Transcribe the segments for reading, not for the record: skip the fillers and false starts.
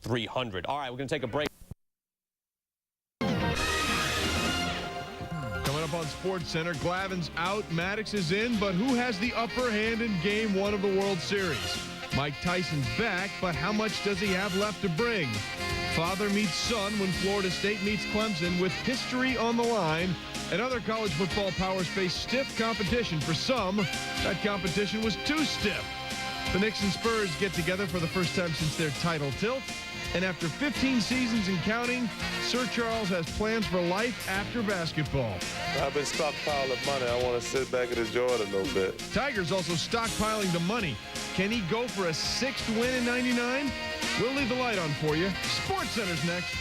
300. All right, we're going to take a break. Coming up on SportsCenter, Glavin's out, Maddox is in, but who has the upper hand in Game 1 of the World Series? Mike Tyson's back, but how much does he have left to bring? Father meets son when Florida State meets Clemson with history on the line. And other college football powers face stiff competition. For some, that competition was too stiff. The Knicks and Spurs get together for the first time since their title tilt. And after 15 seasons and counting, Sir Charles has plans for life after basketball. I've been stockpiling money. I want to sit back and enjoy it a little bit. Tiger's also stockpiling the money. Can he go for a 6th win in '99? We'll leave the light on for you. SportsCenter's next.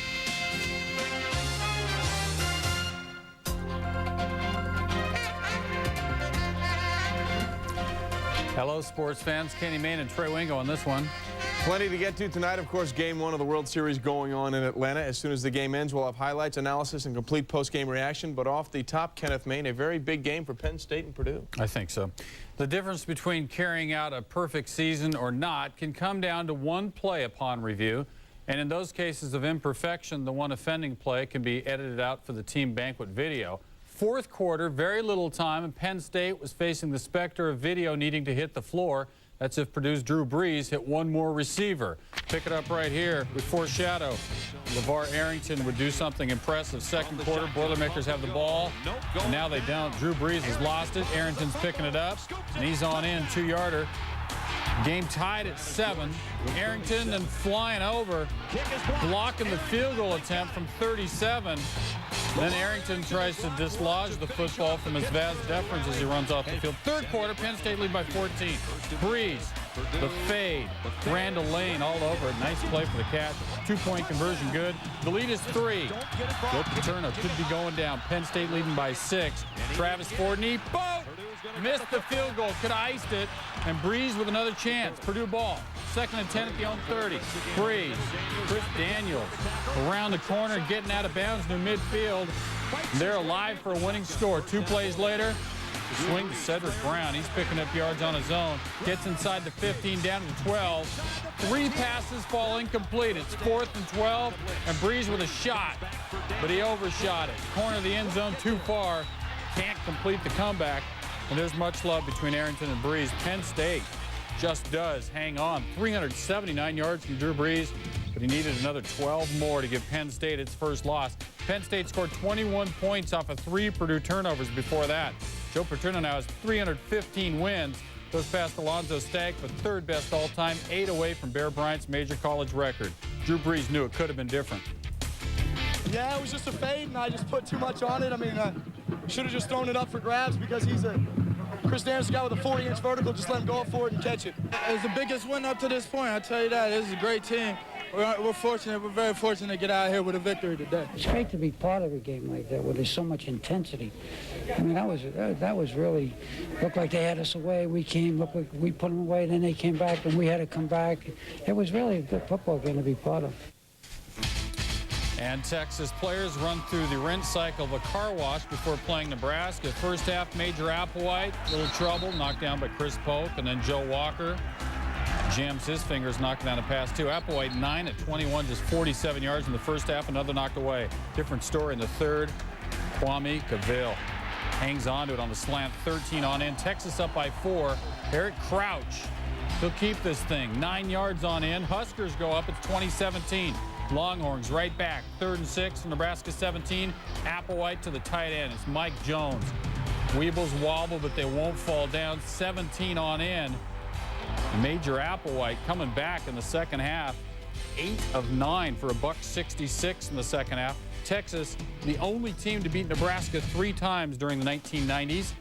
Hello, sports fans. Kenny Mayne and Trey Wingo on this one. Plenty to get to tonight. Of course, Game 1 of the World Series going on in Atlanta. As soon as the game ends, we'll have highlights, analysis, and complete post-game reaction. But off the top, Kenneth Mayne, a very big game for Penn State and Purdue. I think so. The difference between carrying out a perfect season or not can come down to one play upon review. And in those cases of imperfection, the one offending play can be edited out for the team banquet video. Fourth quarter, very little time, and Penn State was facing the specter of video needing to hit the floor. That's if Purdue's Drew Brees hit one more receiver. Pick it up right here. We foreshadow LeVar Arrington would do something impressive. Second quarter, Boilermakers have the ball, and now they don't. Drew Brees has lost it. Arrington's picking it up, and he's on in, 2-yarder. Game tied at 7. Arrington then flying over, blocking the field goal attempt from 37. Then Arrington tries to dislodge the football from his vas deferens as he runs off the field. Third quarter, Penn State lead by 14. Brees, the fade, Randall Lane all over it. Nice play for the catch. 2-point conversion good. The lead is 3. Joe Paterno could be going down. Penn State leading by 6. Travis Fordney, boom! Missed the field goal, could have iced it, and Brees with another chance. Purdue ball. 2nd and 10 at the own 30. Brees, Chris Daniels around the corner, getting out of bounds near midfield. They're alive for a winning score. 2 plays later, swing to Cedric Brown. He's picking up yards on his own. Gets inside the 15, down to 12. 3 passes fall incomplete. It's 4th and 12, and Brees with a shot, but he overshot it. Corner of the end zone, too far. Can't complete the comeback. And there's much love between Arrington and Brees. Penn State just does hang on. 379 yards from Drew Brees, but he needed another 12 more to give Penn State its first loss. Penn State scored 21 points off of 3 Purdue turnovers before that. Joe Paterno now has 315 wins. Goes past Alonzo Stagg for 3rd best all-time, 8 away from Bear Bryant's major college record. Drew Brees knew it could have been different. Yeah, it was just a fade, and I just put too much on it. I mean, I should have just thrown it up for grabs because he's a Chris Daniels guy with a 40-inch vertical. Just let him go up for it and catch it. It's the biggest win up to this point. I tell you that. This is a great team. We're fortunate. We're very fortunate to get out here with a victory today. It's great to be part of a game like that where there's so much intensity. I mean, that was really, looked like they had us away. We came, looked like we put them away, then they came back, and we had to come back. It was really a good football game to be part of. And Texas players run through the rinse cycle of a car wash before playing Nebraska. First half, Major Applewhite, little trouble, knocked down by Chris Polk, and then Joe Walker jams his fingers, knocking down a pass too. Applewhite 9 at 21, just 47 yards in the first half, another knocked away. Different story in the third. Kwame Cavill hangs on to it on the slant, 13 on in. Texas up by 4. Eric Crouch, he'll keep this thing, 9 yards on in. Huskers go up, it's 2017. Longhorns right back, 3rd and 6, Nebraska 17. Applewhite to the tight end. It's Mike Jones. Weebles wobble, but they won't fall down. 17 on in. Major Applewhite coming back in the second half. 8 of 9 for a $166 in the second half. Texas, the only team to beat Nebraska 3 times during the 1990s.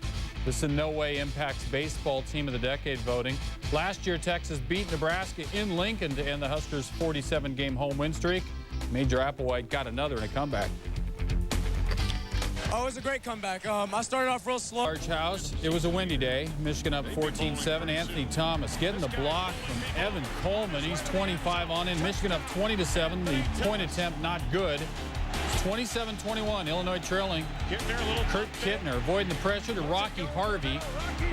This in no way impacts baseball team of the decade voting. Last year, Texas beat Nebraska in Lincoln to end the Huskers' 47-game home win streak. Major Applewhite got another in a comeback. Oh, it was a great comeback. I started off real slow. Large house. It was a windy day. Michigan up 14-7. Anthony Thomas getting the block from Evan Coleman. He's 25 on in. Michigan up 20-7. The point attempt not good. 27-21, Illinois trailing. Kurt Kittner avoiding the pressure to Rocky Harvey.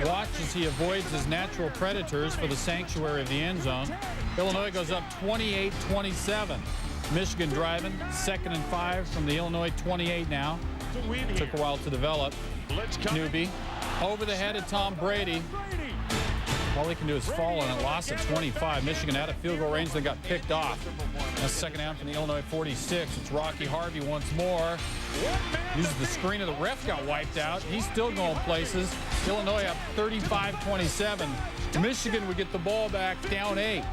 Watch as he avoids his natural predators for the sanctuary of the end zone. Illinois goes up 28-27. Michigan driving, 2nd and 5 from the Illinois 28 now. Took a while to develop. Newby over the head of Tom Brady. All they can do is fall, and it lost at 25. Michigan out of field goal range, they got picked off. That's 2nd down from the Illinois 46. It's Rocky Harvey once more. Uses the screen of the ref, got wiped out. He's still going places. Illinois up 35-27. Michigan would get the ball back, down 8.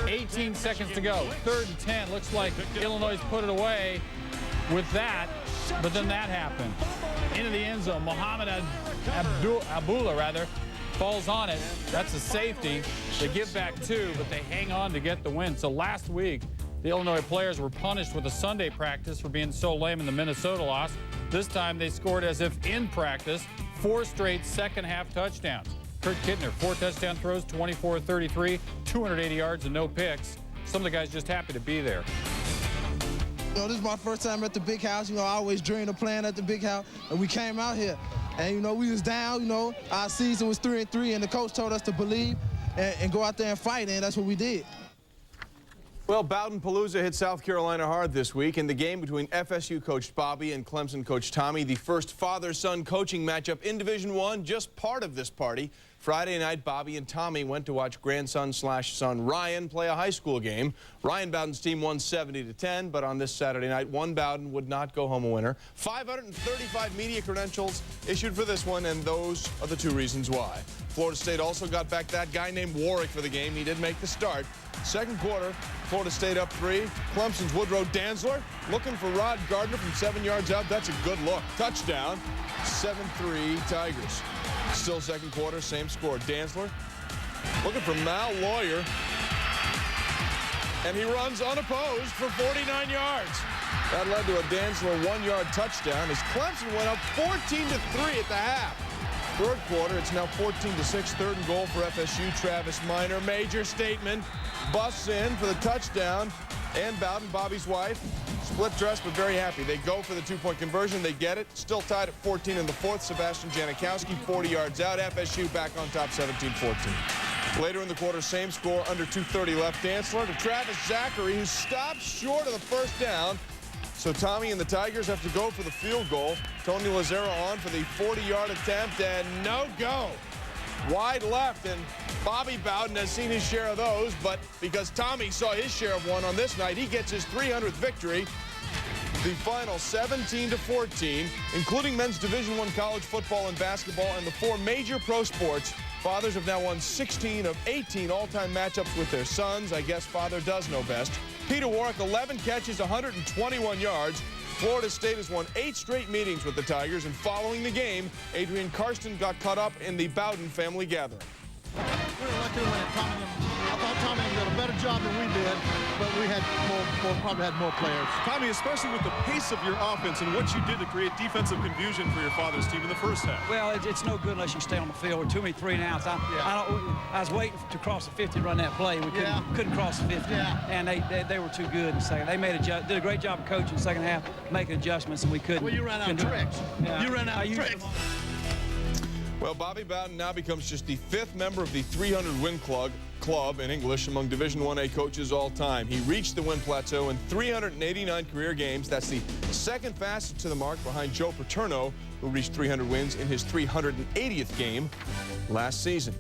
18 seconds to go. 3rd and 10. Looks like Illinois put it away with that, but then that happened. Into the end zone. Muhammad Abdullah falls on it. That's a safety. They give back 2, but they hang on to get the win. So last week, the Illinois players were punished with a Sunday practice for being so lame in the Minnesota loss. This time they scored as if in practice, 4 straight second-half touchdowns. Kurt Kittner, 4 touchdown throws, 24-33, 280 yards and no picks. Some of the guys just happy to be there. This is my first time at the big house. I always dreamed of playing at the big house, and we came out here. And, we was down, our season was 3-3, and the coach told us to believe and go out there and fight, and that's what we did. Well, Bowden-Palooza hit South Carolina hard this week in the game between FSU coach Bobby and Clemson coach Tommy, the first father-son coaching matchup in Division I, just part of this party. Friday night, Bobby and Tommy went to watch grandson/son Ryan play a high school game. Ryan Bowden's team won 70-10, but on this Saturday night, one Bowden would not go home a winner. 535 media credentials issued for this one, and those are the 2 reasons why. Florida State also got back that guy named Warwick for the game. He did make the start. Second quarter, Florida State up 3. Clemson's Woodrow Dantzler looking for Rod Gardner from 7 yards out. That's a good look. Touchdown, 7-3 Tigers. Still second quarter, same score. Dantzler looking for Mal Lawyer, and he runs unopposed for 49 yards. That led to a Dantzler 1-yard touchdown as Clemson went up 14-3 at the half. Third quarter, it's now 14-6, 3rd and goal for FSU. Travis Minor, major statement, busts in for the touchdown, and Bowden, Bobby's wife, split dress but very happy. They go for the 2-point conversion, they get it. Still tied at 14 in the 4th. Sebastian Janikowski, 40 yards out. FSU back on top, 17-14. Later in the quarter, same score, under 2:30 left. Dantzler to Travis Zachary, who stops short of the first down. So Tommy and the Tigers have to go for the field goal. Tony Lazzaro on for the 40-yard attempt, and no go. Wide left, and Bobby Bowden has seen his share of those, but because Tommy saw his share of one on this night, he gets his 300th victory. The final 17-14, including men's Division I college football and basketball and the 4 major pro sports. Fathers have now won 16 of 18 all-time matchups with their sons. I guess father does know best. Peter Warwick, 11 catches, 121 yards. Florida State has won 8 straight meetings with the Tigers, and following the game, Adrian Karsten got caught up in the Bowden family gathering. We were lucky when I thought Tommy did a better job than we did, but we had probably had more players. Tommy, especially with the pace of your offense and what you did to create defensive confusion for your father's team in the first half. Well, it's no good unless you stay on the field. We're too many 3-and-outs. I was waiting to cross the 50 to run that play. We couldn't cross the 50, and they were too good in the second. They did a great job of coaching in the second half, making adjustments, and we couldn't. Well, you ran out of tricks. You ran out of tricks. Well, Bobby Bowden now becomes just the 5th member of the 300-win club in English among Division I coaches all time. He reached the win plateau in 389 career games. That's the 2nd fastest to the mark behind Joe Paterno, who reached 300 wins in his 380th game last season.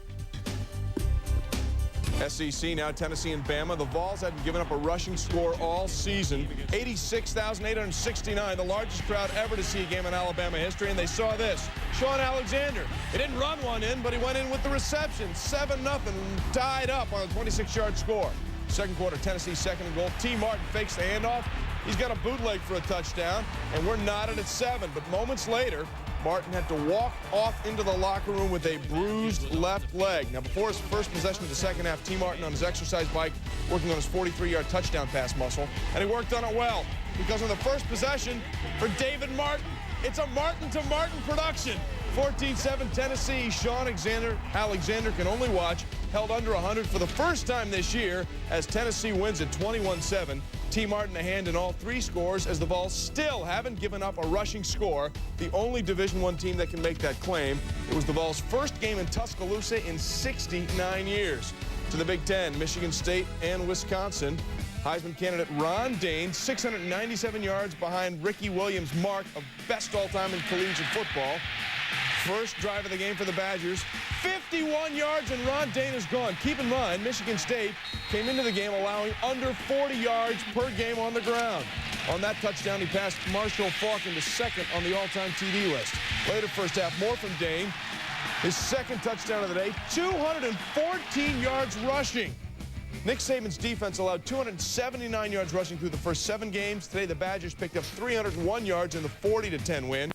SEC now, Tennessee and Bama. The Vols hadn't given up a rushing score all season. 86,869, the largest crowd ever to see a game in Alabama history, and they saw this. Sean Alexander, he didn't run one in, but he went in with the reception. 7-0, tied up on a 26-yard score. Second quarter, Tennessee 2nd and goal. T. Martin fakes the handoff. He's got a bootleg for a touchdown, and we're knotted at 7. But moments later, Martin had to walk off into the locker room with a bruised left leg. Now, before his first possession of the second half, T. Martin on his exercise bike working on his 43-yard touchdown pass muscle, and he worked on it well because on the first possession for David Martin, it's a Martin-to-Martin production. 14-7 Tennessee. Sean Alexander can only watch, held under 100 for the first time this year as Tennessee wins at 21-7. T. Martin a hand in all 3 scores as the Vols still haven't given up a rushing score. The only Division I team that can make that claim. It was the Vols' first game in Tuscaloosa in 69 years. To the Big Ten, Michigan State and Wisconsin. Heisman candidate Ron Dane, 697 yards behind Ricky Williams' mark of best all-time in collegiate football. First drive of the game for the Badgers, 51 yards, and Ron Dane is gone. Keep in mind, Michigan State came into the game allowing under 40 yards per game on the ground. On that touchdown, he passed Marshall Faulk into second on the all-time TD list. Later first half, more from Dane. His second touchdown of the day, 214 yards rushing. Nick Saban's defense allowed 279 yards rushing through the first 7 games. Today, the Badgers picked up 301 yards in the 40-10 win.